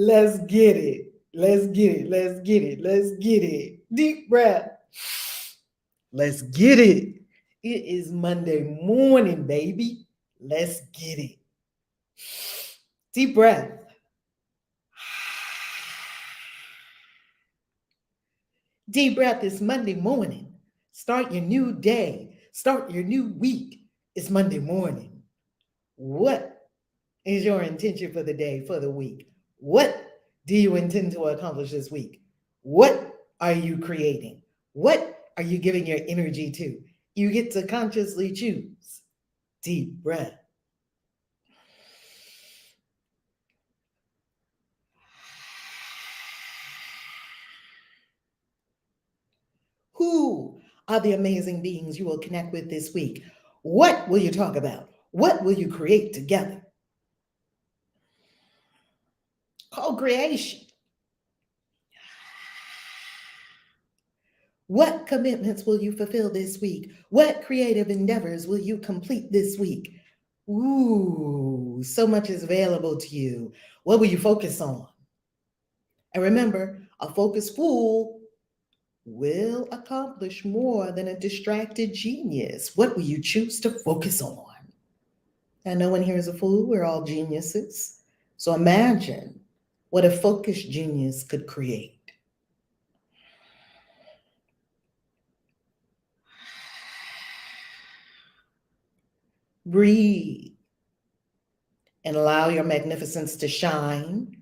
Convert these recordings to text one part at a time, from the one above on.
Let's get it. Let's get it. Let's get it. Let's get it. Deep breath. Let's get it. It is Monday morning, baby. Let's get it. Deep breath. Deep breath is Monday morning. Start your new day. Start your new week. It's Monday morning. What is your intention for the day, for the week? What do you intend to accomplish this week? What are you creating? What are you giving your energy to? You get to consciously choose. Deep breath. Who are the amazing beings you will connect with this week? What will you talk about? What will you create together? Co-creation. What commitments will you fulfill this week? What creative endeavors will you complete this week? Ooh, so much is available to you. What will you focus on? And remember, a focused fool will accomplish more than a distracted genius. What will you choose to focus on? And no one here is a fool. We're all geniuses. So imagine what a focused genius could create. Breathe and allow your magnificence to shine.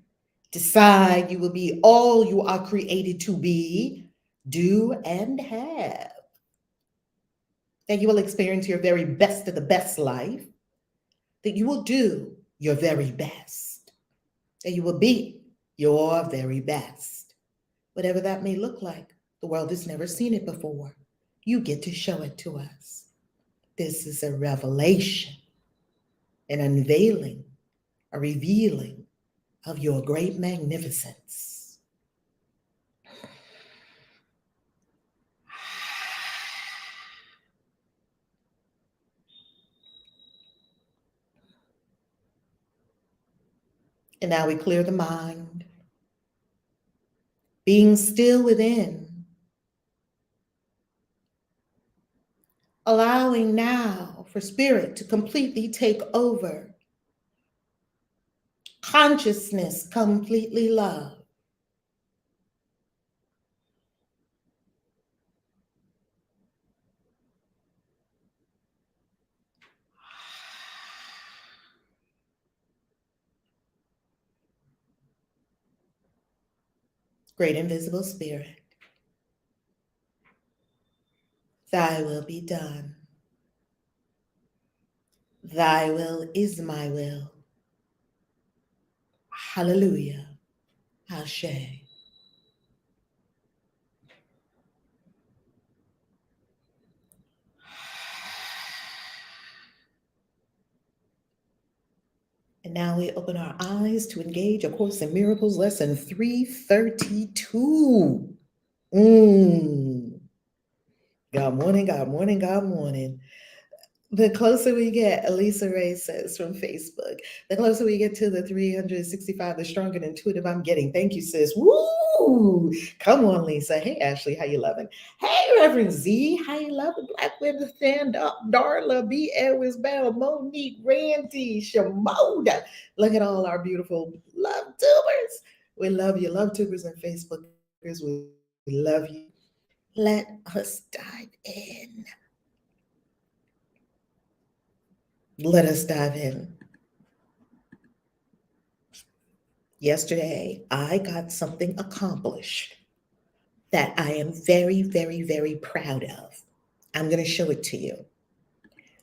Decide you will be all you are created to be, do, and have. That you will experience your very best of the best life. That you will do your very best. That you will be your very best. Whatever that may look like, the world has never seen it before. You get to show it to us. This is a revelation, an unveiling, a revealing of your great magnificence. And now we clear the mind, being still within, allowing now for spirit to completely take over. Consciousness completely love. Great invisible spirit, thy will be done. Thy will is my will. Hallelujah. Ashe. And now we open our eyes to engage A Course in Miracles, lesson 332. God morning, God morning, God morning. The closer we get, Elisa Ray says from Facebook, the closer we get to the 365, the stronger and intuitive I'm getting. Thank you, sis. Woo! Come on, Lisa. Hey, Ashley, how you loving? Hey, Reverend Z, how you loving? Black Women Stand Up, Darla, B. Edwards Bell, Monique, Randy, Shamoda. Look at all our beautiful love tubers. We love you, love tubers and Facebookers. We love you. Let us dive in. Let us dive in. Yesterday, I got something accomplished that I am very, very, very proud of. I'm going to show it to you.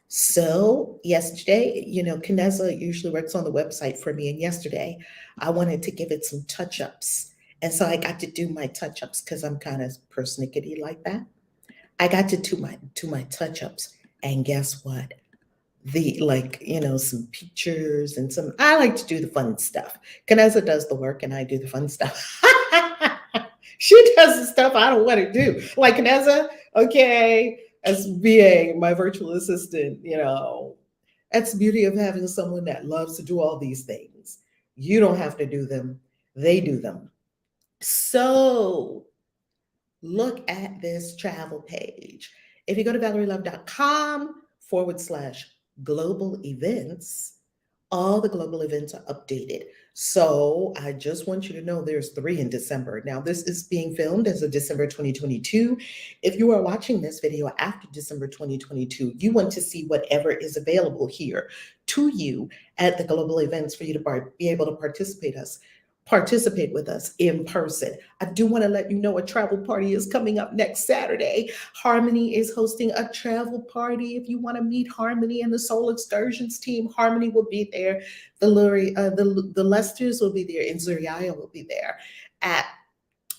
So, yesterday, Kineza usually works on the website for me. And yesterday, I wanted to give it some touch ups. And so I got to do my touch ups because I'm kind of persnickety like that. I got to do my touch ups. And guess what? Some pictures and I like to do the fun stuff. Kaneza does the work and I do the fun stuff. She does the stuff I don't want to do. Like Kaneza, okay, as VA, my virtual assistant, that's the beauty of having someone that loves to do all these things. You don't have to do them. They do them. So look at this travel page. If you go to valerielove.com/global events, all the global events are updated. So I just want you to know there's 3 in December. Now, this is being filmed as of December 2022. If you are watching this video after December 2022, you want to see whatever is available here to you at the global events for you to be able to participate with us in person. I do want to let you know a travel party is coming up next Saturday. Harmony is hosting a travel party. If you want to meet Harmony and the Soul Excursions team, Harmony will be there. The Lesters will be there, and Zuriah will be there at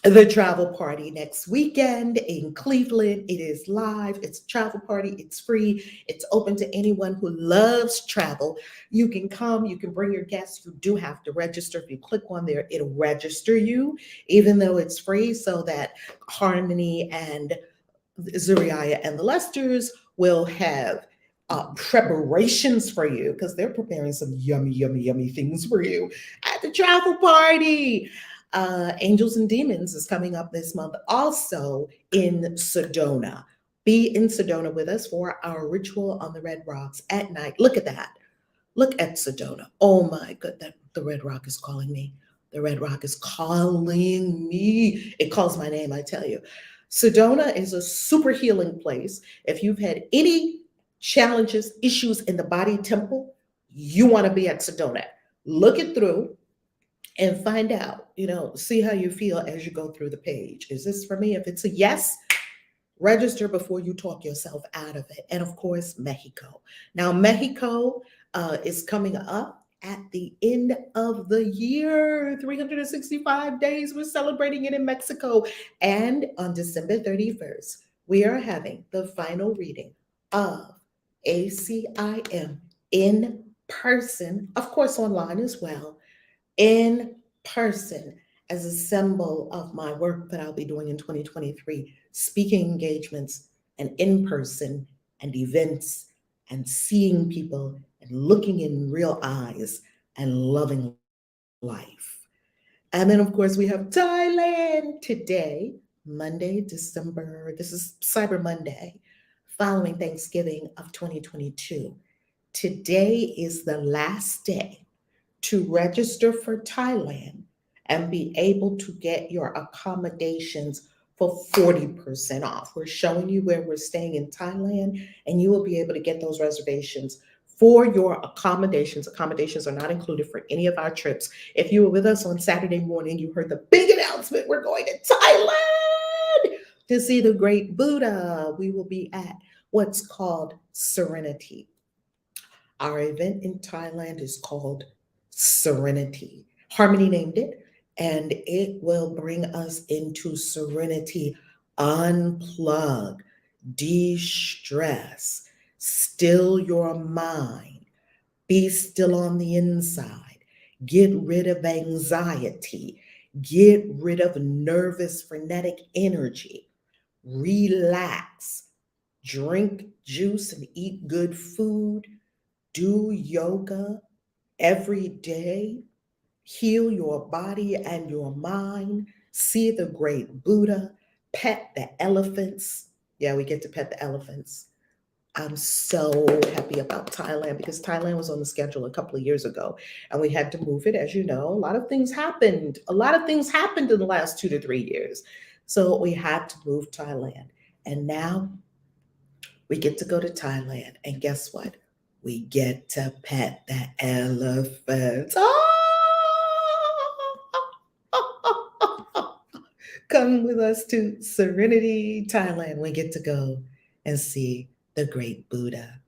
the travel party next weekend in Cleveland. It is live. It's a travel party. It's free. It's open to anyone who loves travel. You can come. You can bring your guests. You do have to register. If you click on there, it'll register you, even though it's free, so that Harmony and Zuriah and the Lesters will have preparations for you, because they're preparing some yummy, yummy, yummy things for you at the travel party. Angels and Demons is coming up this month, also in Sedona. Be in Sedona with us for our ritual on the Red Rocks at night. Look at that. Look at Sedona. Oh my God, the Red Rock is calling me. The Red Rock is calling me. It calls my name, I tell you. Sedona is a super healing place. If you've had any challenges, issues in the body temple, you want to be at Sedona. Look it through and find out, see how you feel as you go through the page. Is this for me? If it's a yes, register before you talk yourself out of it. And of course, Mexico. Now, Mexico is coming up at the end of the year. 365 days. We're celebrating it in Mexico. And on December 31st, we are having the final reading of ACIM in person, of course, online as well, in person, as a symbol of my work that I'll be doing in 2023, speaking engagements and in person and events and seeing people and looking in real eyes and loving life. And then, of course, we have Thailand today, Monday, this is Cyber Monday, following Thanksgiving of 2022. Today is the last day to register for Thailand and be able to get your accommodations for 40% off. We're showing you where we're staying in Thailand, and you will be able to get those reservations for your accommodations. Accommodations are not included for any of our trips. If you were with us on Saturday morning, you heard the big announcement. We're going to Thailand to see the great Buddha. We will be at what's called Serenity. Our event in Thailand is called Serenity. Harmony named it, and it will bring us into serenity. Unplug, de-stress, still your mind, be still on the inside, get rid of anxiety, get rid of nervous, frenetic energy, relax, drink juice and eat good food, do yoga every day, heal your body and your mind, see the great Buddha, pet the elephants. Yeah, we get to pet the elephants. I'm so happy about Thailand, because Thailand was on the schedule a couple of years ago and we had to move it. As you know, a lot of things happened. A lot of things happened in the last 2 to 3 years. So we had to move Thailand. And now we get to go to Thailand. And guess what? We get to pet the elephants. Come with us to Serenity, Thailand. We get to go and see the great Buddha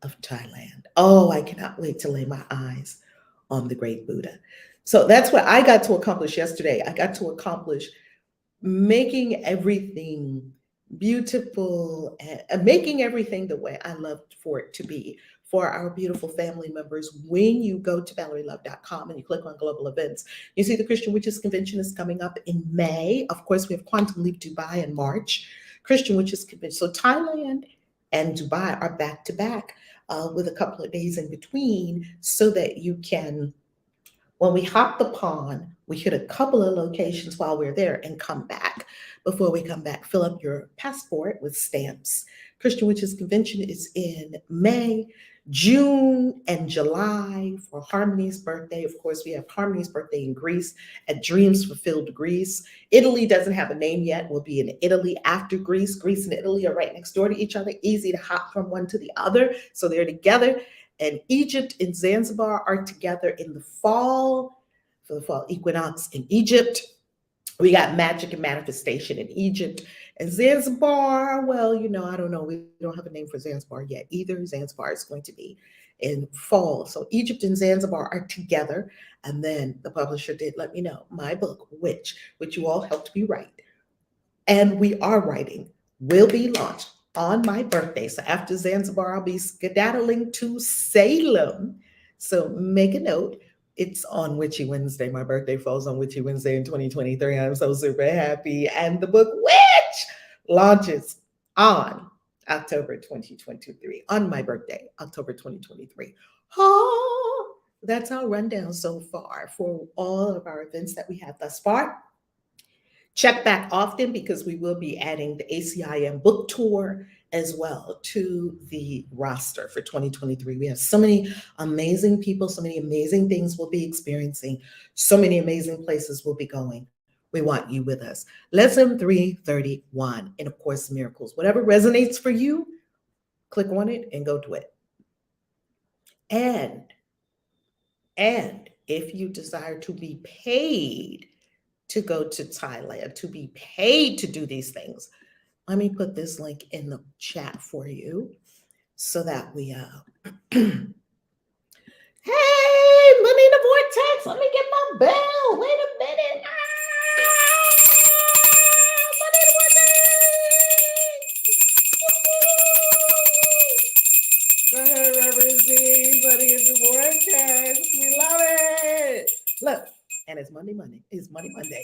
of Thailand. Oh, I cannot wait to lay my eyes on the great Buddha. So that's what I got to accomplish yesterday. I got to accomplish making everything beautiful and making everything the way I loved for it to be for our beautiful family members. When you go to valerielove.com and you click on global events, you see the Christian Witches Convention is coming up in May. Of course, we have Quantum Leap Dubai in March, Christian Witches Convention. So Thailand and Dubai are back to back with a couple of days in between, so that you can When we hop the pond, we hit a couple of locations while we're there and come back. Before we come back, fill up your passport with stamps. Christian Witches Convention is in May, June, and July for Harmony's birthday. Of course, we have Harmony's birthday in Greece at Dreams Fulfilled Greece. Italy doesn't have a name yet. We'll be in Italy after Greece. Greece and Italy are right next door to each other, easy to hop from one to the other. So they're together. And Egypt and Zanzibar are together in the fall for the fall equinox in Egypt. We got magic and manifestation in Egypt and Zanzibar. Well, I don't know. We don't have a name for Zanzibar yet either. Zanzibar is going to be in fall. So Egypt and Zanzibar are together. And then the publisher did let me know my book, which you all helped me write, and we are writing, will be launched on my birthday. So after Zanzibar, I'll be skedaddling to Salem. So make a note. It's on Witchy Wednesday. My birthday falls on Witchy Wednesday in 2023. I'm so super happy. And the book Witch launches on October 2023, on my birthday, October 2023. Oh, that's our rundown so far for all of our events that we have thus far. Check back often because we will be adding the ACIM book tour as well to the roster for 2023. We have so many amazing people, so many amazing things we'll be experiencing, so many amazing places we'll be going. We want you with us. Lesson 331, and of course, miracles. Whatever resonates for you, click on it and go to it. And if you desire to be paid to go to Thailand, to be paid to do these things, let me put this link in the chat for you so that we hey, money in the vortex, let me get my bell. Wait a minute. Money in the vortex. Go ahead, Reverend Z. Money in the vortex. We love it. Look, and it's Monday. It's Money Monday.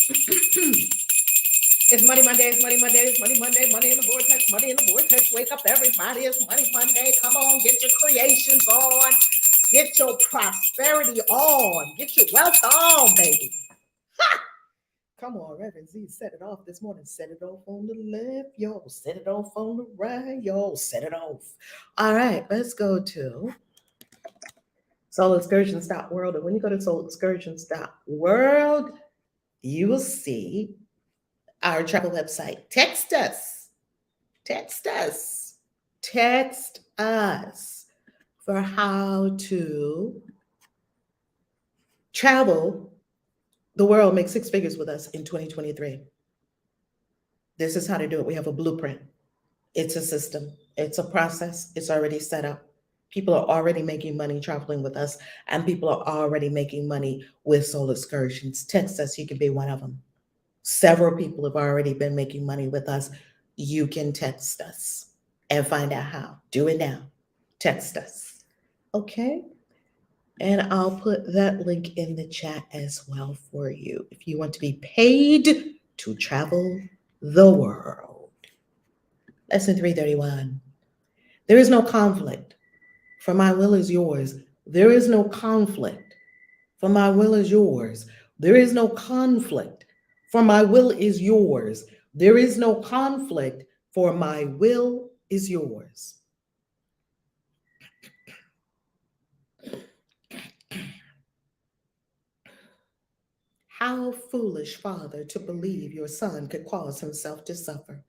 It's Money Monday, it's Money Monday, it's Money Monday, money in the vortex, money in the vortex. Wake up, everybody, it's Money Monday. Come on, get your creations on, get your prosperity on, get your wealth on, baby. Ha! Come on, Reverend Z, set it off this morning. Set it off on the left, y'all. Set it off on the right, y'all. Set it off. All right, let's go to soulexcursions.world. And when you go to soulexcursions.world, you will see our travel website. Text us for how to travel the world, make six figures with us in 2023. This is how to do it. We have a blueprint. It's a system. It's a process. It's already set up. People are already making money traveling with us, and people are already making money with Soul Excursions. Text us. You can be one of them. Several people have already been making money with us. You can text us and find out how. Do it now. Text us. Okay? And I'll put that link in the chat as well for you if you want to be paid to travel the world. Lesson 331. There is no conflict, for my will is yours. There is no conflict, for my will is yours. There is no conflict, for my will is yours. There is no conflict, for my will is yours. How foolish, Father, to believe your Son could cause himself to suffer.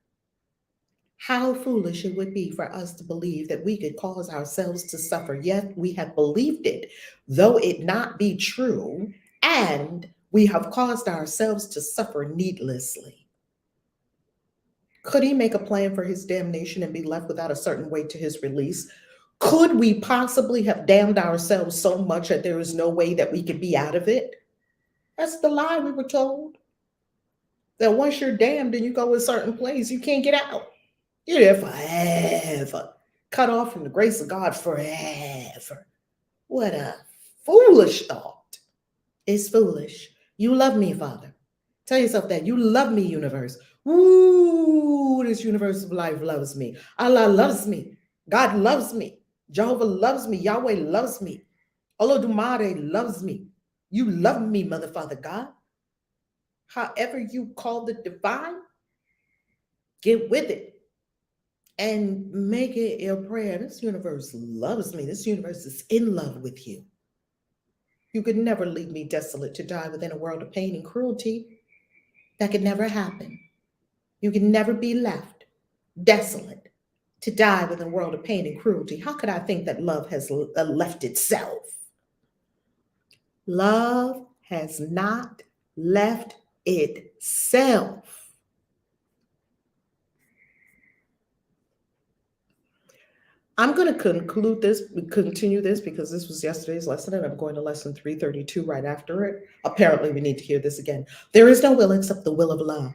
How foolish it would be for us to believe that we could cause ourselves to suffer, yet we have believed it, though it not be true, and we have caused ourselves to suffer needlessly. Could he make a plan for his damnation and be left without a certain way to his release? Could we possibly have damned ourselves so much that there is no way that we could be out of it? That's the lie we were told. That once you're damned and you go a certain place, you can't get out. You're there forever, cut off from the grace of God forever. What a foolish thought. It's foolish. You love me, Father. Tell yourself that. You love me, universe. Ooh, this universe of life loves me. Allah loves me. God loves me. Jehovah loves me. Yahweh loves me. Olodumare loves me. You love me, Mother, Father, God. However you call the divine, get with it and make it your prayer. This universe loves me. This universe is in love with you. You could never leave me desolate to die within a world of pain and cruelty. That could never happen. You can never be left desolate to die within a world of pain and cruelty. How could I think that love has left itself? Love has not left itself. I'm going to continue this because this was yesterday's lesson and I'm going to lesson 332 right after it. Apparently, we need to hear this again. There is no will except the will of love.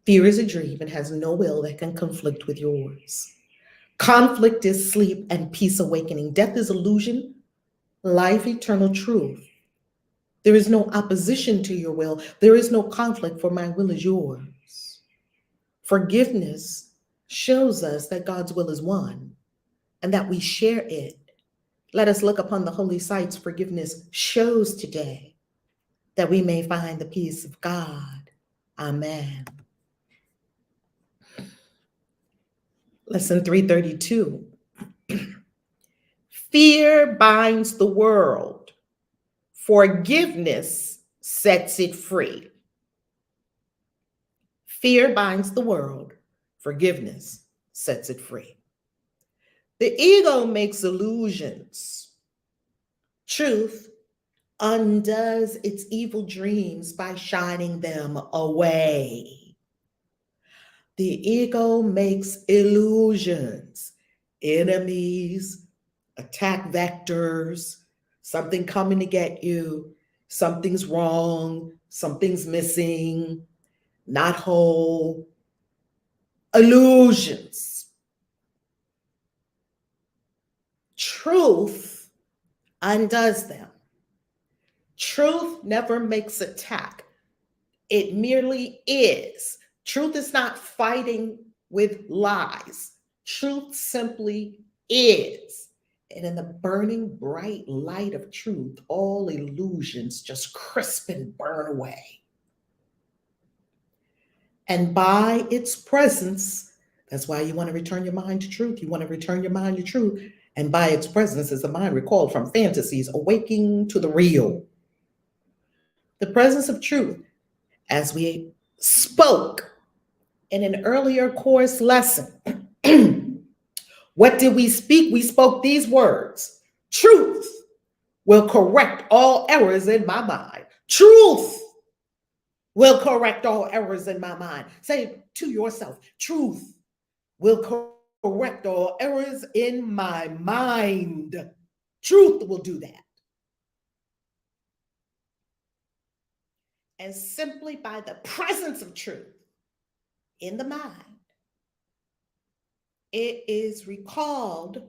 Fear is a dream and has no will that can conflict with yours. Conflict is sleep and peace awakening. Death is illusion, life eternal truth. There is no opposition to your will. There is no conflict, for my will is yours. Forgiveness shows us that God's will is one and that we share it. Let us look upon the holy sites forgiveness shows today, that we may find the peace of God. Amen. Lesson 332. Fear binds the world. Forgiveness sets it free. Fear binds the world. Forgiveness sets it free. The ego makes illusions. Truth undoes its evil dreams by shining them away. The ego makes illusions, enemies, attack vectors, something coming to get you, something's wrong, something's missing, not whole, illusions. Truth undoes them. Truth never makes attack. It merely is. Truth is not fighting with lies. Truth simply is. And in the burning bright light of truth, all illusions just crisp and burn away. And by its presence, that's why you want to return your mind to truth. You want to return your mind to truth. And by its presence is the mind recalled from fantasies, awaking to the real. The presence of truth, as we spoke in an earlier course lesson. What did we speak? We spoke these words. Truth will correct all errors in my mind. Truth will correct all errors in my mind. Say to yourself, truth will correct all errors in my mind. Truth will do that. And simply by the presence of truth in the mind, it is recalled,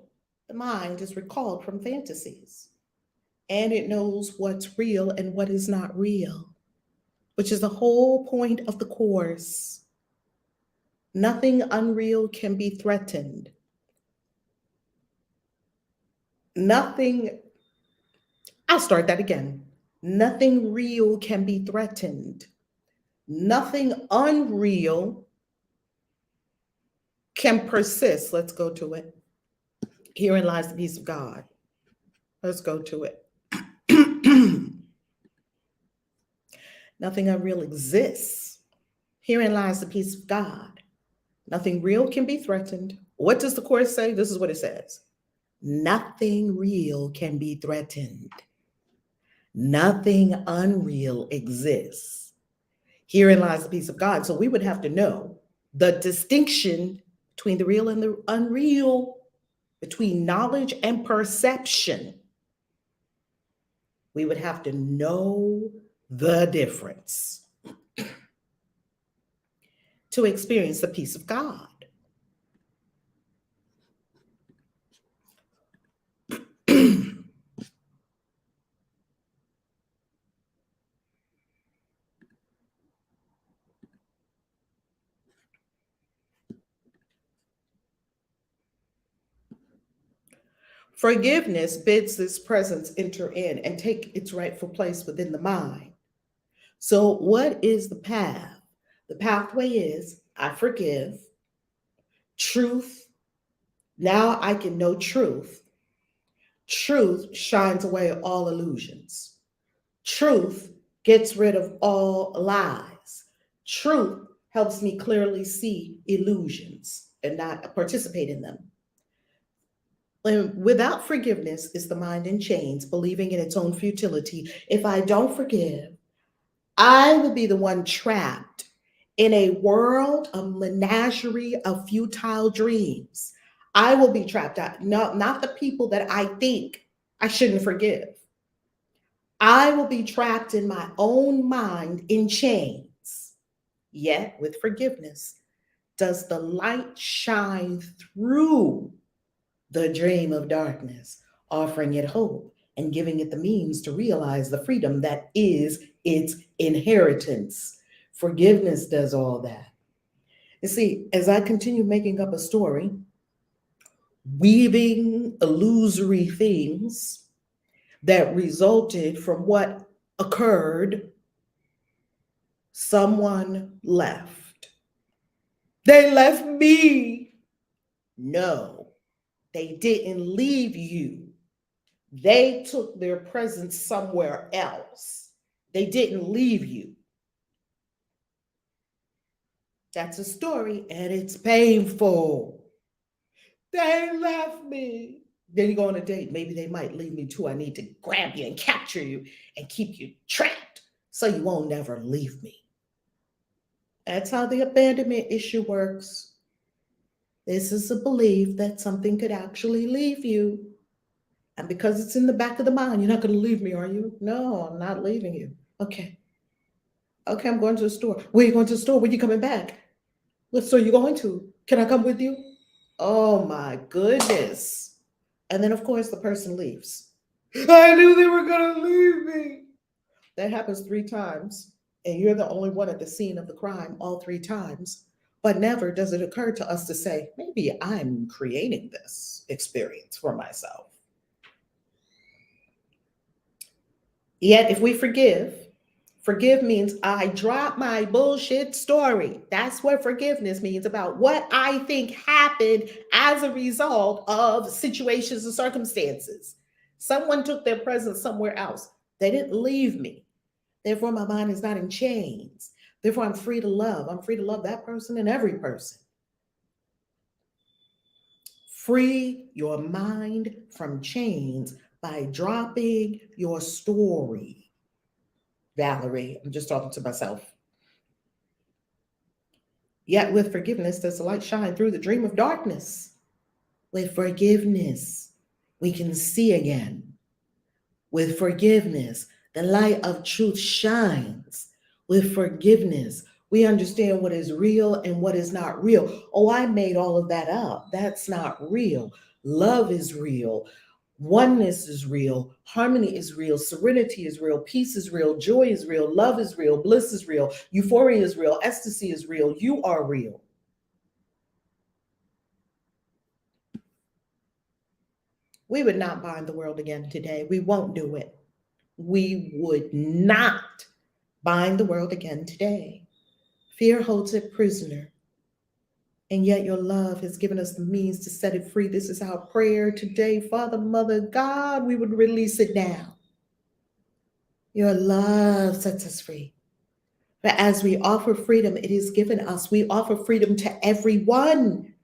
the mind is recalled from fantasies. And it knows what's real and what is not real, which is the whole point of the course. Nothing unreal can be threatened. I'll start that again. Nothing real can be threatened. Nothing unreal can persist. Let's go to it. Herein lies the peace of God. Let's go to it. Nothing unreal exists. Herein lies the peace of God. Nothing real can be threatened. What does the course say? This is what it says. Nothing real can be threatened. Nothing unreal exists. Herein lies the peace of God. So we would have to know the distinction between the real and the unreal, between knowledge and perception. We would have to know the difference to experience the peace of God. Forgiveness bids this presence enter in and take its rightful place within the mind. So, what is the path? The pathway is I forgive, truth. Now I can know truth. Truth shines away all illusions. Truth gets rid of all lies. Truth helps me clearly see illusions and not participate in them. And without forgiveness is the mind in chains, believing in its own futility. If I don't forgive, I will be the one trapped in a world of menagerie of futile dreams. I will be trapped out, not the people that I think I shouldn't forgive. I will be trapped in my own mind in chains. Yet, with forgiveness, does the light shine through the dream of darkness, offering it hope and giving it the means to realize the freedom that is its inheritance. Forgiveness does all that. You see, as I continue making up a story, weaving illusory things that resulted from what occurred, someone left. They left me. No, they didn't leave you. They took their presence somewhere else. They didn't leave you. That's a story and it's painful. They left me. Then you go on a date. Maybe they might leave me too. I need to grab you and capture you and keep you trapped so you won't never leave me. That's how the abandonment issue works. This is a belief that something could actually leave you. And because it's in the back of the mind, you're not going to leave me, are you? No, I'm not leaving you. Okay. Okay, I'm going to the store. Where are you going to the store? When are you coming back? What store are you going to? Can I come with you? Oh my goodness. And then, of course, the person leaves. I knew they were going to leave me. That happens 3 times. And you're the only one at the scene of the crime all 3 times. But never does it occur to us to say, maybe I'm creating this experience for myself. Yet, if we forgive means I drop my bullshit story. That's what forgiveness means, about what I think happened as a result of situations and circumstances. Someone took their presence somewhere else. They didn't leave me. Therefore, my mind is not in chains. Therefore, I'm free to love. I'm free to love that person and every person. Free your mind from chains by dropping your story. Valerie, I'm just talking to myself. Yet with forgiveness does the light shine through the dream of darkness. With forgiveness, we can see again. With forgiveness, the light of truth shines. With forgiveness, we understand what is real and what is not real. Oh, I made all of that up. That's not real. Love is real. Oneness is real. Harmony is real. Serenity is real. Peace is real. Joy is real. Love is real. Bliss is real. Euphoria is real. Ecstasy is real. You are real. We would not bind the world again today. We won't do it. We would not bind the world again today. Fear holds it prisoner. And yet your love has given us the means to set it free. This is our prayer today. Father, Mother, God, we would release it now. Your love sets us free. But as we offer freedom, it is given us. We offer freedom to everyone,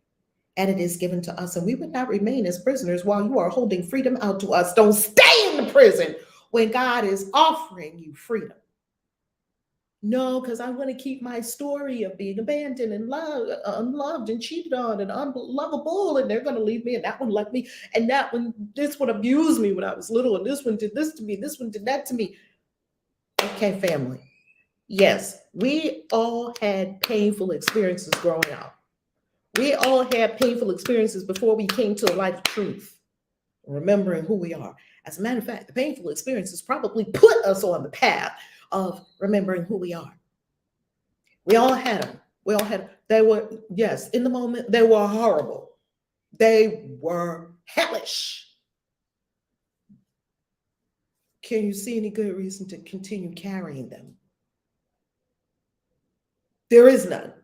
and it is given to us. And we would not remain as prisoners while you are holding freedom out to us. Don't stay in the prison when God is offering you freedom. No, because I want to keep my story of being abandoned and unloved and cheated on and unlovable, and they're going to leave me, and that one left me, and this one abused me when I was little, and this one did this to me, this one did that to me. Okay, family. Yes, we all had painful experiences growing up. We all had painful experiences before we came to a life of truth, remembering who we are. As a matter of fact, the painful experiences probably put us on the path of remembering who we are. We all had them. They were, yes, in the moment, they were horrible. They were hellish. Can you see any good reason to continue carrying them? There is none.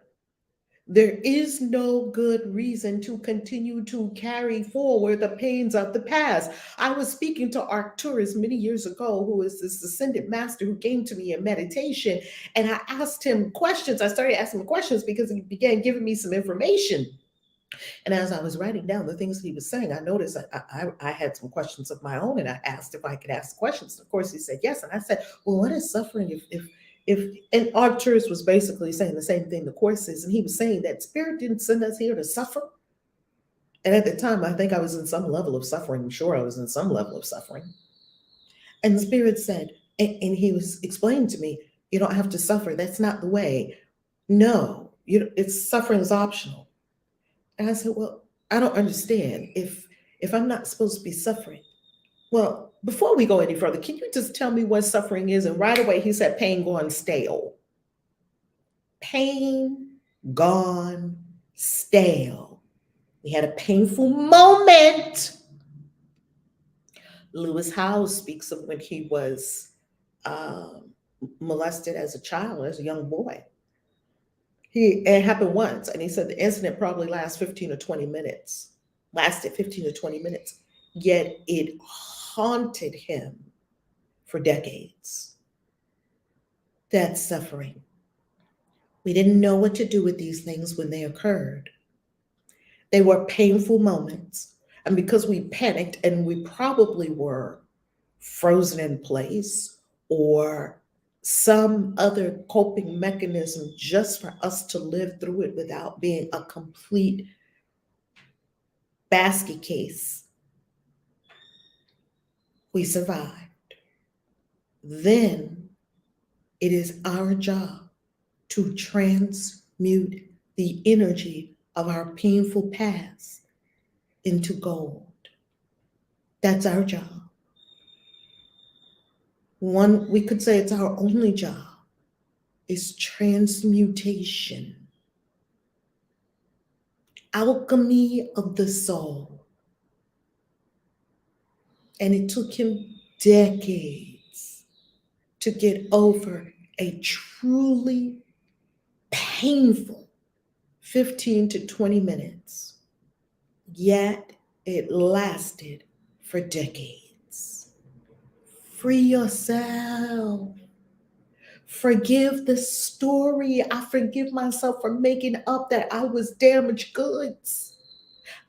There is no good reason to continue to carry forward the pains of the past. I was speaking to Arcturus many years ago, who is this ascended master who came to me in meditation, and I asked him questions. I started asking him questions because he began giving me some information. And as I was writing down the things he was saying, I noticed I had some questions of my own, and I asked if I could ask questions. Of course, he said yes. And I said, well, what is suffering if and Arcturus was basically saying the same thing the Course is, and he was saying that Spirit didn't send us here to suffer. And at the time, I think I was in some level of suffering. I'm sure I was in some level of suffering. And the Spirit said, and he was explaining to me, you don't have to suffer. That's not the way. No, it's suffering is optional. And I said, well, I don't understand if I'm not supposed to be suffering. Well, before we go any further, can you just tell me what suffering is? And right away, he said, pain gone stale. Pain gone stale. We had a painful moment. Lewis Howes speaks of when he was molested as a child, as a young boy. It happened once, and he said the incident probably lasted 15 or 20 minutes. Yet it haunted him for decades. That's suffering. We didn't know what to do with these things when they occurred. They were painful moments, and because we panicked, and we probably were frozen in place or some other coping mechanism just for us to live through it without being a complete basket case, we survived. Then it is our job to transmute the energy of our painful past into gold. That's our job. We could say it's our only job, is transmutation. Alchemy of the soul. And it took him decades to get over a truly painful 15 to 20 minutes. Yet it lasted for decades. Free yourself. Forgive the story. I forgive myself for making up that I was damaged goods.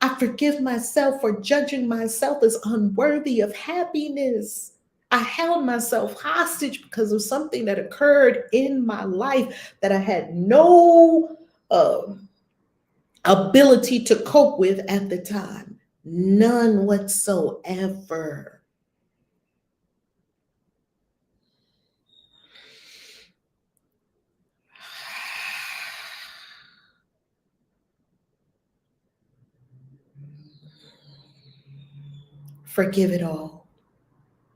I forgive myself for judging myself as unworthy of happiness. I held myself hostage because of something that occurred in my life that I had no ability to cope with at the time. None whatsoever. Forgive it all.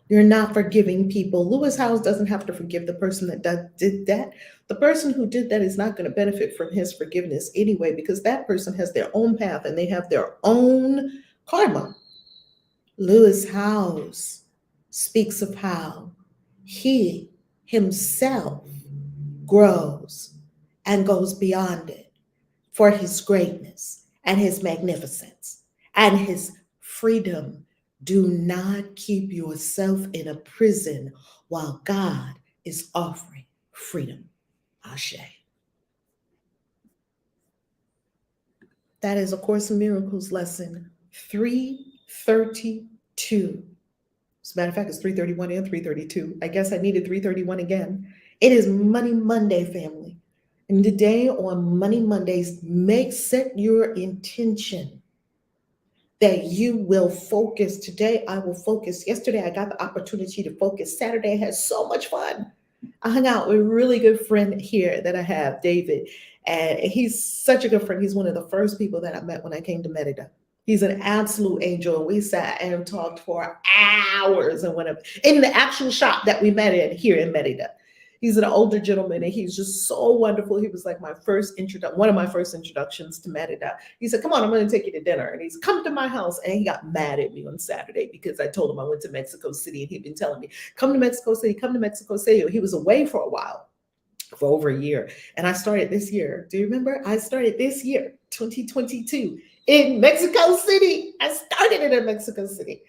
You're not forgiving people. Lewis Howes doesn't have to forgive the person that did that. The person who did that is not going to benefit from his forgiveness anyway, because that person has their own path and they have their own karma. Lewis Howes speaks of how he himself grows and goes beyond it for his greatness and his magnificence and his freedom. Do not keep yourself in a prison while God is offering freedom. Ashe. That is A Course in Miracles lesson 332. As a matter of fact, it's 331 and 332. I guess I needed 331 again. It is Money Monday, family. And today on Money Mondays, set your intention that you will focus. Today, I will focus. Yesterday, I got the opportunity to focus. Saturday, I had so much fun. I hung out with a really good friend here that I have, David. And he's such a good friend. He's one of the first people that I met when I came to Merida. He's an absolute angel. We sat and talked for hours and went up in the actual shop that we met in here in Merida. He's an older gentleman and he's just so wonderful. He was like one of my first introductions to Merida. He said, come on, I'm going to take you to dinner. And he's come to my house, and he got mad at me on Saturday because I told him I went to Mexico City, and he'd been telling me, come to Mexico City, come to Mexico City. He was away for a while, for over a year. And I started this year. Do you remember? I started this year, 2022, in Mexico City. I started it in Mexico City.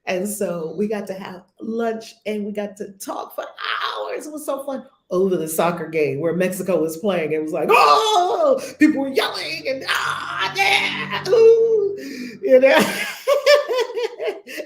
And so we got to have lunch and we got to talk for hours. It was so fun over the soccer game where Mexico was playing. It was like, oh, people were yelling and yeah, ooh, you know.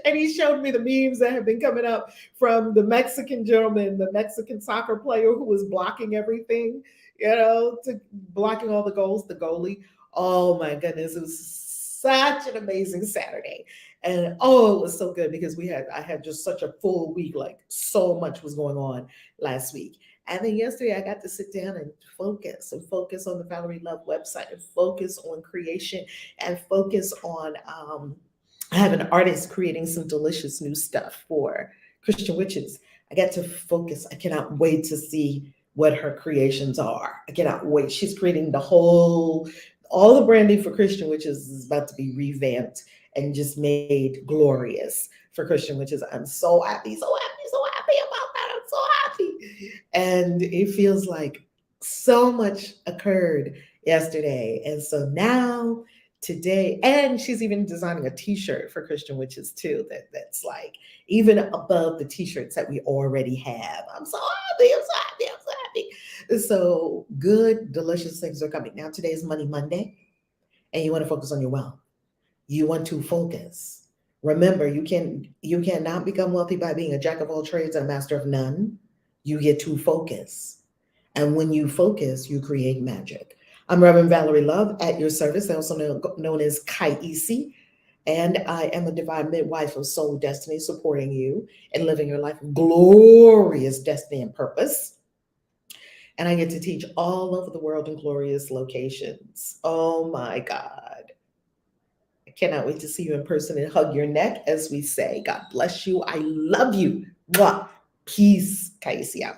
And he showed me the memes that have been coming up from the Mexican gentleman, the Mexican soccer player who was blocking everything, to blocking all the goals, the goalie. Oh my goodness, it was such an amazing Saturday. And oh, it was so good because I had just such a full week, like so much was going on last week. And then yesterday I got to sit down and focus on the Valerie Love website and focus on creation and focus on I have an artist creating some delicious new stuff for Christian Witches. I get to focus. I cannot wait to see what her creations are. I cannot wait. She's creating all the branding for Christian Witches is about to be revamped and just made glorious for Christian Witches. I'm so happy, so happy, so happy about that. I'm so happy. And it feels like so much occurred yesterday. And so now, today, and she's even designing a t-shirt for Christian Witches too, that's like even above the t-shirts that we already have. I'm so happy, I'm so happy, I'm so happy. So good, delicious things are coming. Now today is Money Monday, and you want to focus on your wealth. You want to focus. Remember, you cannot become wealthy by being a jack of all trades and a master of none. You get to focus. And when you focus, you create magic. I'm Reverend Valerie Love at your service, also known as Kaisi. And I am a divine midwife of soul destiny, supporting you in living your life of glorious destiny and purpose. And I get to teach all over the world in glorious locations. Oh my God. I cannot wait to see you in person and hug your neck, as we say. God bless you. I love you. Mwah. Peace. Kaisi out.